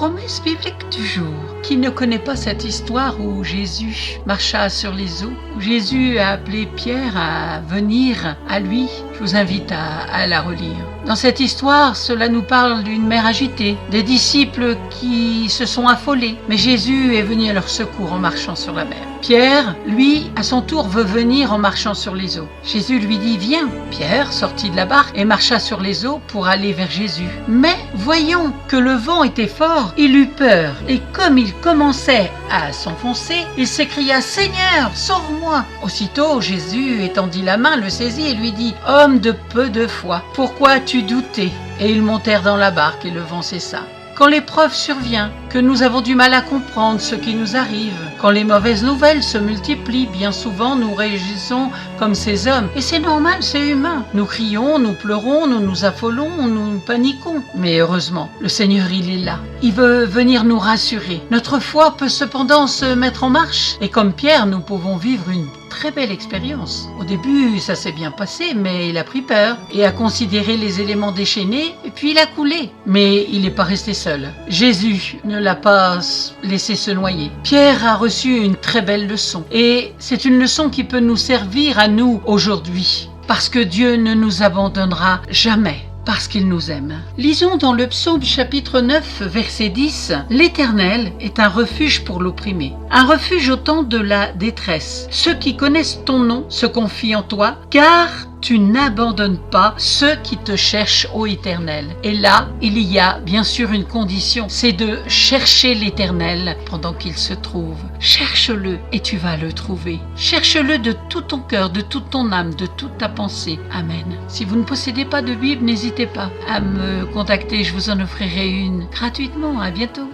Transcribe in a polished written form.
Promesse biblique du jour. Qui ne connaît pas cette histoire où Jésus marcha sur les eaux, où Jésus a appelé Pierre à venir à lui? Je vous invite à la relire. Dans cette histoire, cela nous parle d'une mer agitée, des disciples qui se sont affolés, mais Jésus est venu à leur secours en marchant sur la mer. Pierre, lui, à son tour, veut venir en marchant sur les eaux. Jésus lui dit « Viens ». Pierre sortit de la barque et marcha sur les eaux pour aller vers Jésus. Mais, voyant que le vent était fort, il eut peur. Et comme il commençait à s'enfoncer, il s'écria « Seigneur, sauve-moi » Aussitôt, Jésus étendit la main, le saisit et lui dit « Homme de peu de foi, pourquoi as-tu douté ?» Et ils montèrent dans la barque et le vent cessa. Quand l'épreuve survient, que nous avons du mal à comprendre ce qui nous arrive, quand les mauvaises nouvelles se multiplient, bien souvent nous réagissons comme ces hommes. Et c'est normal, c'est humain. Nous crions, nous pleurons, nous nous affolons, nous paniquons. Mais heureusement, le Seigneur, il est là. Il veut venir nous rassurer. Notre foi peut cependant se mettre en marche. Et comme Pierre, nous pouvons vivre une très belle expérience. Au début, ça s'est bien passé, mais il a pris peur et a considéré les éléments déchaînés, et puis il a coulé. Mais il n'est pas resté seul. Jésus ne l'a pas laissé se noyer. Pierre a reçu une très belle leçon, et c'est une leçon qui peut nous servir à nous aujourd'hui, parce que Dieu ne nous abandonnera jamais. Parce qu'il nous aime. Lisons dans le psaume chapitre 9, verset 10, « L'Éternel est un refuge pour l'opprimé, un refuge au temps de la détresse. Ceux qui connaissent ton nom se confient en toi, car tu n'abandonnes pas ceux qui te cherchent, ô Éternel. » Et là, il y a bien sûr une condition, c'est de chercher l'Éternel pendant qu'il se trouve. Cherche-le et tu vas le trouver. Cherche-le de tout ton cœur, de toute ton âme, de toute ta pensée. Amen. Si vous ne possédez pas de Bible, n'hésitez pas à me contacter, je vous en offrirai une gratuitement. À bientôt.